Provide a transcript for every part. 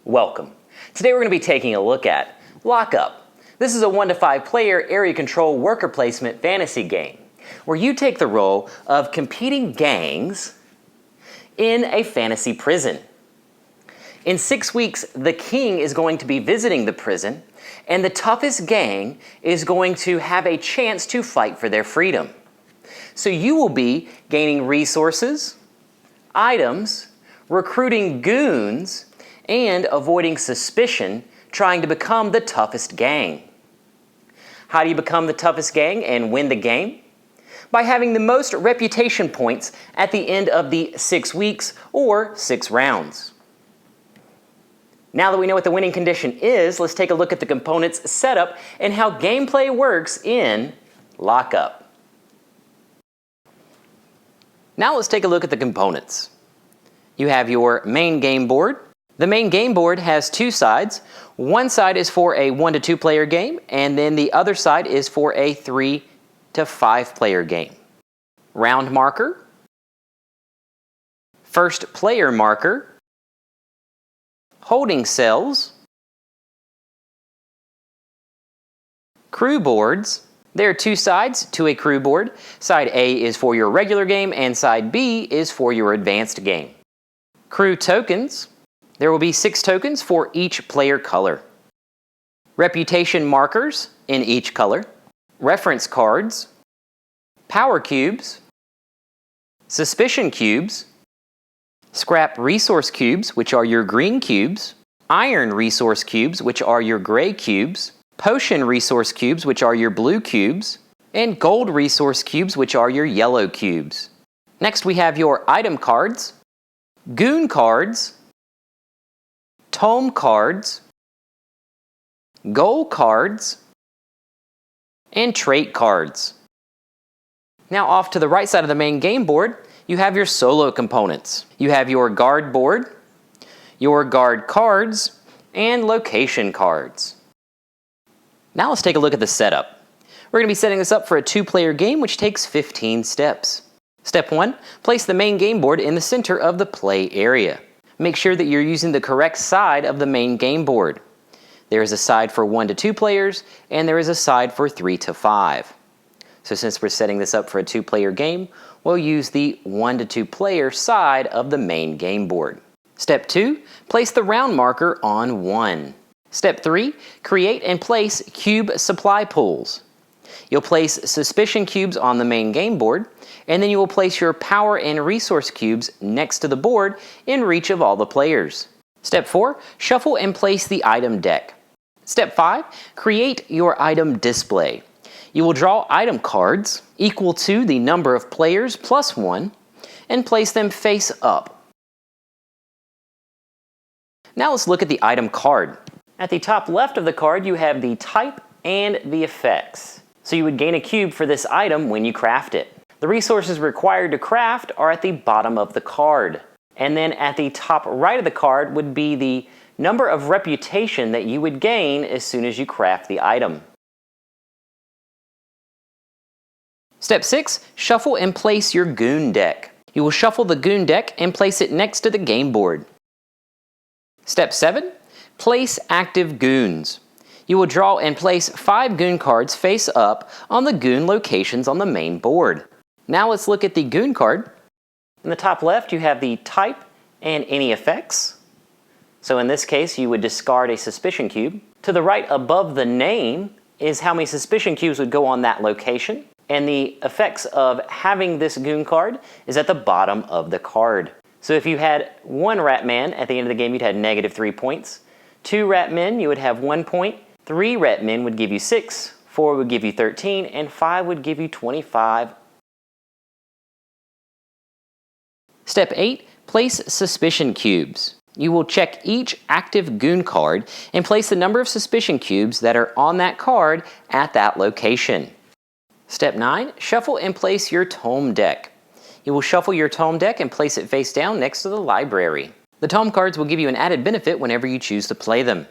Welcome. Today we're going to be taking a look at Lockup. This is a 1 to 5 player area control worker placement fantasy game where you take the role of competing gangs in a fantasy prison. In 6 weeks, the king is going to be visiting the prison, and the toughest gang is going to have a chance to fight for their freedom. So you will be gaining resources, items, recruiting goons, and avoiding suspicion, trying to become the toughest gang. How do you become the toughest gang and win the game? By having the most reputation points at the end of the 6 weeks or 6 rounds. Now that we know what the winning condition is, let's take a look at the components setup and how gameplay works in Lockup. Now let's take a look at the components. You have your main game board. The main game board has 2 sides. One side is for a 1 to 2 player game, and then the other side is for a 3 to 5 player game. Round marker, first player marker, holding cells, crew boards. There are 2 sides to a crew board. Side A is for your regular game and side B is for your advanced game. Crew tokens. There will be 6 tokens for each player color. Reputation markers in each color. Reference cards. Power cubes. Suspicion cubes. Scrap resource cubes, which are your green cubes. Iron resource cubes, which are your gray cubes. Potion resource cubes, which are your blue cubes. And gold resource cubes, which are your yellow cubes. Next we have your item cards, goon cards, tome cards, goal cards, and trait cards. Now off to the right side of the main game board, you have your solo components. You have your guard board, your guard cards, and location cards. Now let's take a look at the setup. We're going to be setting this up for a 2-player game which takes 15 steps. Step 1, place the main game board in the center of the play area. Make sure that you're using the correct side of the main game board. There is a side for 1 to 2 players, and there is a side for 3 to 5. So since we're setting this up for a 2-player game, we'll use the 1 to 2 player side of the main game board. Step 2, place the round marker on 1. Step 3, create and place cube supply pools. You'll place suspicion cubes on the main game board, and then you will place your power and resource cubes next to the board in reach of all the players. Step 4, shuffle and place the item deck. Step 5, create your item display. You will draw item cards equal to the number of players plus 1 and place them face up. Now let's look at the item card. At the top left of the card you have the type and the effects. So you would gain a cube for this item when you craft it. The resources required to craft are at the bottom of the card. And then at the top right of the card would be the number of reputation that you would gain as soon as you craft the item. Step 6, shuffle and place your goon deck. You will shuffle the goon deck and place it next to the game board. Step 7, place active goons. You will draw and place 5 goon cards face up on the goon locations on the main board. Now let's look at the goon card. In the top left you have the type and any effects. So in this case you would discard a suspicion cube. To the right above the name is how many suspicion cubes would go on that location. And the effects of having this goon card is at the bottom of the card. So if you had 1 rat man at the end of the game, you'd have -3 points. 2 rat men, you would have 1 point. 3 rat men would give you 6. 4 would give you 13. And 5 would give you 25. Step 8, place suspicion cubes. You will check each active goon card and place the number of suspicion cubes that are on that card at that location. Step 9, shuffle and place your tome deck. You will shuffle your tome deck and place it face down next to the library. The tome cards will give you an added benefit whenever you choose to play them.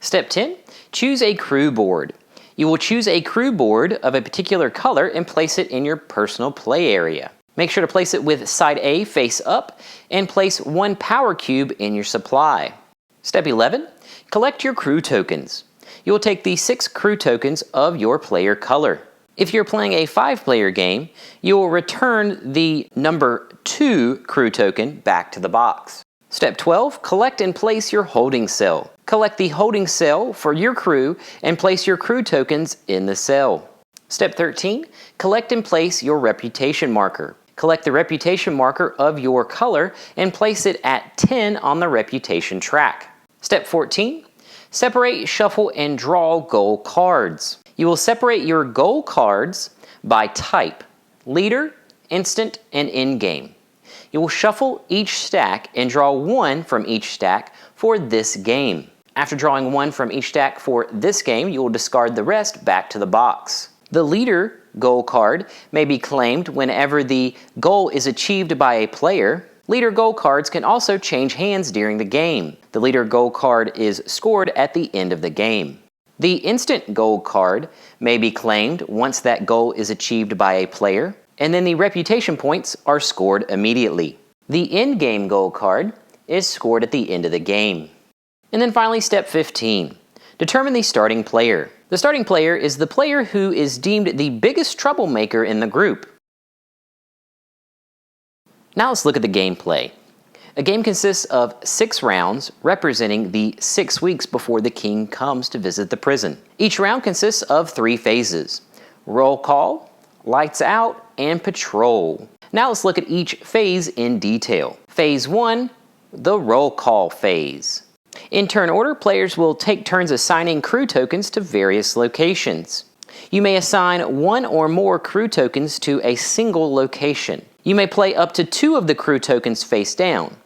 Step 10, choose a crew board. You will choose a crew board of a particular color and place it in your personal play area. Make sure to place it with side A face up and place 1 power cube in your supply. Step 11. Collect your crew tokens. You will take the 6 crew tokens of your player color. If you're playing a 5-player game, you will return the number 2 crew token back to the box. Step 12. Collect and place your holding cell. Collect the holding cell for your crew and place your crew tokens in the cell. Step 13. Collect and place your reputation marker. Collect the reputation marker of your color and place it at 10 on the reputation track. Step 14. Separate, shuffle, and draw goal cards. You will separate your goal cards by type: leader, instant, and in-game. You will shuffle each stack and draw 1 from each stack for this game. After drawing 1 from each stack for this game, you will discard the rest back to the box. The leader goal card may be claimed whenever the goal is achieved by a player. Leader goal cards can also change hands during the game. The leader goal card is scored at the end of the game. The instant goal card may be claimed once that goal is achieved by a player, and then the reputation points are scored immediately. The in-game goal card is scored at the end of the game. And then finally, step 15. Determine the starting player. The starting player is the player who is deemed the biggest troublemaker in the group. Now let's look at the gameplay. A game consists of 6 rounds representing the 6 weeks before the king comes to visit the prison. Each round consists of 3 phases: roll call, lights out, and patrol. Now let's look at each phase in detail. Phase 1, the roll call phase. In turn order, players will take turns assigning crew tokens to various locations. You may assign 1 or more crew tokens to a single location. You may play up to 2 of the crew tokens face down.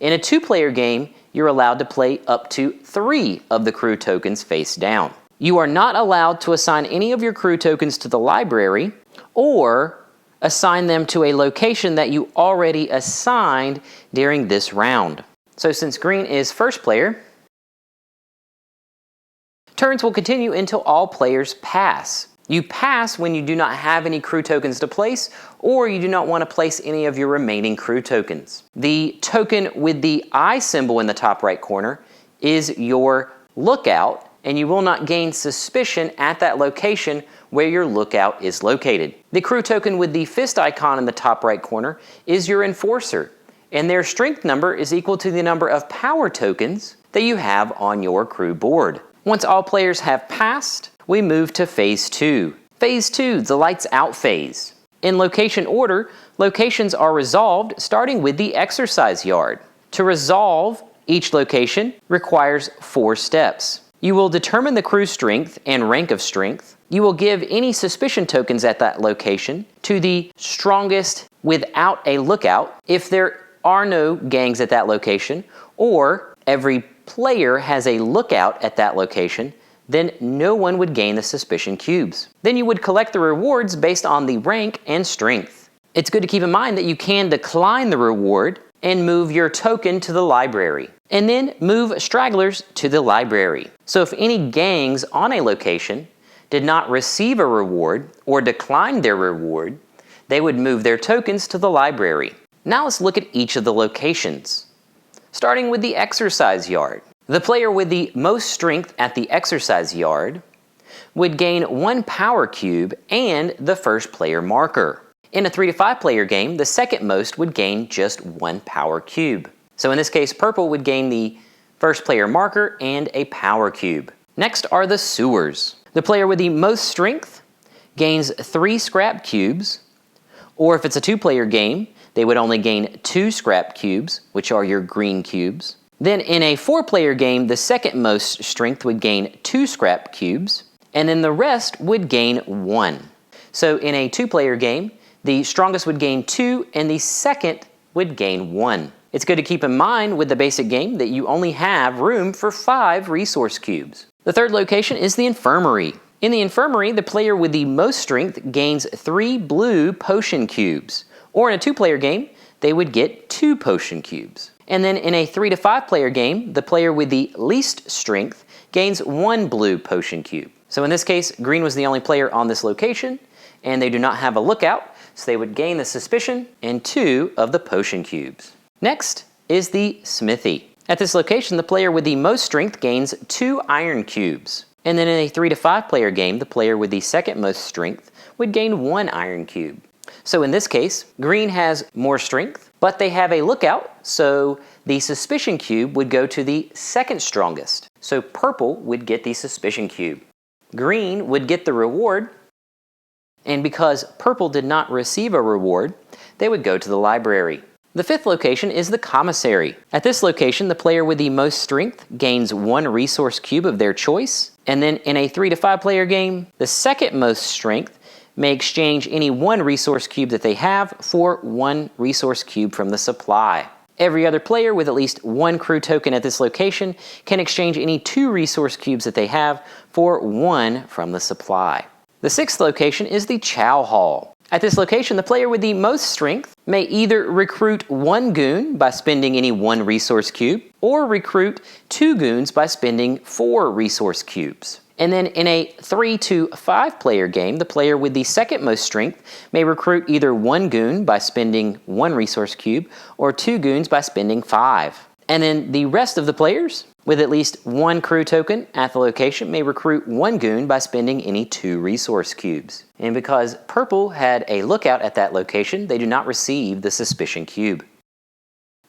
In a 2-player game, you're allowed to play up to 3 of the crew tokens face down. You are not allowed to assign any of your crew tokens to the library or assign them to a location that you already assigned during this round. So since green is first player, turns will continue until all players pass. You pass when you do not have any crew tokens to place, or you do not want to place any of your remaining crew tokens. The token with the eye symbol in the top right corner is your lookout, and you will not gain suspicion at that location where your lookout is located. The crew token with the fist icon in the top right corner is your enforcer, and their strength number is equal to the number of power tokens that you have on your crew board. Once all players have passed, we move to Phase 2. Phase 2, the lights out phase. In location order, locations are resolved starting with the exercise yard. To resolve each location requires 4 steps. You will determine the crew strength and rank of strength. You will give any suspicion tokens at that location to the strongest without a lookout if there are no gangs at that location, or every player has a lookout at that location, then no one would gain the suspicion cubes. Then you would collect the rewards based on the rank and strength. It's good to keep in mind that you can decline the reward and move your token to the library, and then move stragglers to the library. So if any gangs on a location did not receive a reward or declined their reward, they would move their tokens to the library. Now let's look at each of the locations. Starting with the exercise yard. The player with the most strength at the exercise yard would gain 1 power cube and the first player marker. In a 3 to 5 player game, the second most would gain just 1 power cube. So in this case, purple would gain the first player marker and a power cube. Next are the sewers. The player with the most strength gains 3 scrap cubes, or if it's a 2-player game, they would only gain 2 scrap cubes, which are your green cubes. Then in a 4-player game, the second most strength would gain 2 scrap cubes, and then the rest would gain 1. So in a 2-player game, the strongest would gain 2 and the second would gain 1. It's good to keep in mind with the basic game that you only have room for 5 resource cubes. The third location is the infirmary. In the infirmary, the player with the most strength gains 3 blue potion cubes. Or in a 2-player game, they would get 2 potion cubes. And then in a 3 to 5 player game, the player with the least strength gains 1 blue potion cube. So in this case, green was the only player on this location, and they do not have a lookout, so they would gain the suspicion and 2 of the potion cubes. Next is the smithy. At this location, the player with the most strength gains 2 iron cubes. And then in a 3 to 5 player game, the player with the second most strength would gain 1 iron cube. So in this case, green has more strength, but they have a lookout, so the suspicion cube would go to the second strongest. So purple would get the suspicion cube. Green would get the reward, and because purple did not receive a reward, they would go to the library. The 5th location is the commissary. At this location, the player with the most strength gains 1 resource cube of their choice, and then in a 3 to 5 player game, the second most strength may exchange any 1 resource cube that they have for 1 resource cube from the supply. Every other player with at least 1 crew token at this location can exchange any 2 resource cubes that they have for 1 from the supply. The 6th location is the chow hall. At this location, the player with the most strength may either recruit 1 goon by spending any 1 resource cube, or recruit 2 goons by spending 4 resource cubes. And then in a 3 to 5 player game, the player with the second most strength may recruit either 1 goon by spending 1 resource cube or 2 goons by spending 5. And then the rest of the players with at least 1 crew token at the location may recruit 1 goon by spending any 2 resource cubes. And because purple had a lookout at that location, they do not receive the suspicion cube.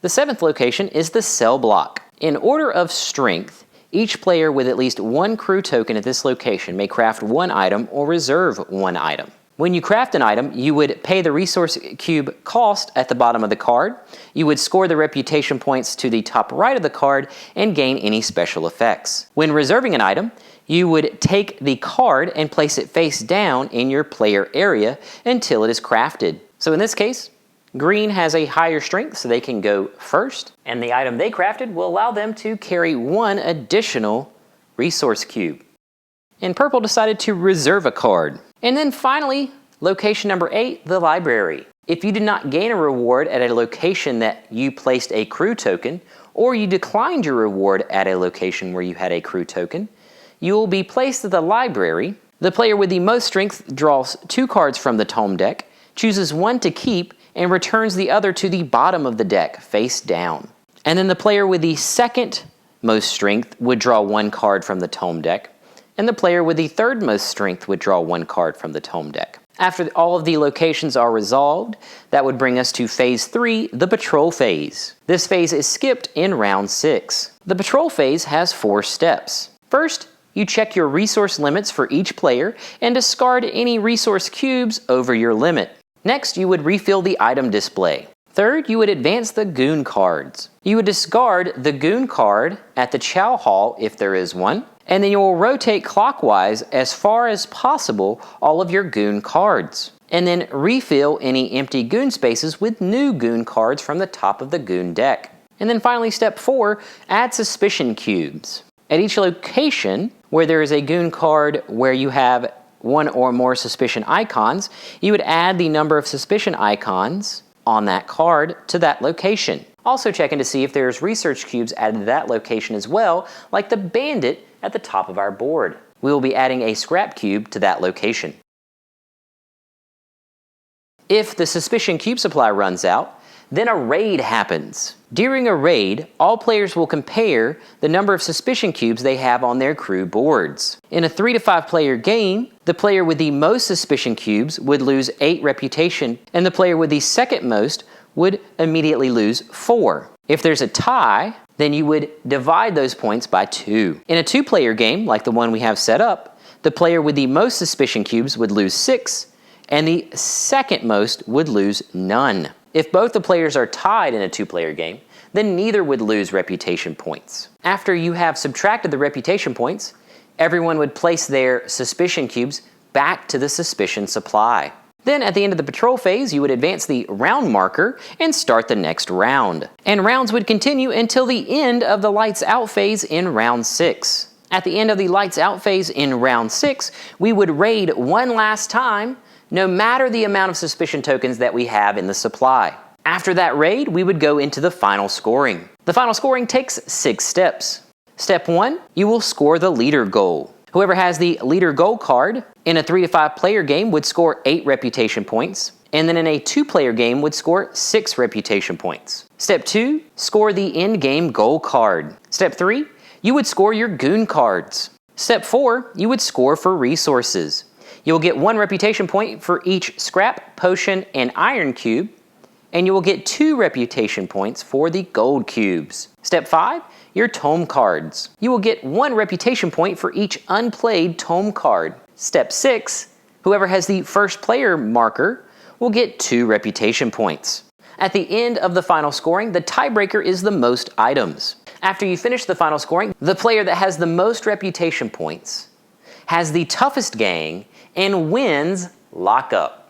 The 7th location is the cell block. In order of strength, each player with at least 1 crew token at this location may craft 1 item or reserve 1 item. When you craft an item, you would pay the resource cube cost at the bottom of the card, you would score the reputation points to the top right of the card, and gain any special effects. When reserving an item, you would take the card and place it face down in your player area until it is crafted. So in this case, green has a higher strength, so they can go first, and the item they crafted will allow them to carry 1 additional resource cube. And purple decided to reserve a card. And then finally, location number 8, the library. If you did not gain a reward at a location that you placed a crew token, or you declined your reward at a location where you had a crew token, you will be placed at the library. The player with the most strength draws 2 cards from the tome deck, chooses 1 to keep, and returns the other to the bottom of the deck, face down. And then the player with the second most strength would draw 1 card from the tome deck, and the player with the third most strength would draw 1 card from the tome deck. After all of the locations are resolved, that would bring us to phase 3, the patrol phase. This phase is skipped in round 6. The patrol phase has 4 steps. First, you check your resource limits for each player and discard any resource cubes over your limit. Next, you would refill the item display. Third, you would advance the goon cards. You would discard the goon card at the chow hall if there is one, and then you will rotate clockwise as far as possible all of your goon cards. And then refill any empty goon spaces with new goon cards from the top of the goon deck. And then finally, step 4, add suspicion cubes. At each location where there is a goon card where you have 1 or more suspicion icons, you would add the number of suspicion icons on that card to that location. Also checking to see if there's research cubes added to that location as well, like the bandit at the top of our board. We will be adding a scrap cube to that location. If the suspicion cube supply runs out, then a raid happens. During a raid, all players will compare the number of suspicion cubes they have on their crew boards. In a 3 to 5 player game, the player with the most suspicion cubes would lose 8 reputation, and the player with the second most would immediately lose 4. If there's a tie, then you would divide those points by 2. In a 2-player game, like the one we have set up, the player with the most suspicion cubes would lose 6, and the second most would lose none. If both the players are tied in a 2-player game, then neither would lose reputation points. After you have subtracted the reputation points, everyone would place their suspicion cubes back to the suspicion supply. Then at the end of the patrol phase, you would advance the round marker and start the next round. And rounds would continue until the end of the lights out phase in round 6. At the end of the lights out phase in round 6, we would raid one last time, no matter the amount of suspicion tokens that we have in the supply. After that raid, we would go into the final scoring. The final scoring takes 6 steps. Step 1, you will score the leader goal. Whoever has the leader gold card in a 3 to 5 player game would score 8 reputation points, and then in a 2-player game would score 6 reputation points. Step 2, score the end-game gold card. Step 3, you would score your goon cards. Step 4, you would score for resources. You'll get 1 reputation point for each scrap, potion, and iron cube, and you will get 2 reputation points for the gold cubes. Step 5, your tome cards. You will get 1 reputation point for each unplayed tome card. Step 6, whoever has the first player marker will get 2 reputation points. At the end of the final scoring, the tiebreaker is the most items. After you finish the final scoring, the player that has the most reputation points has the toughest gang and wins Lockup.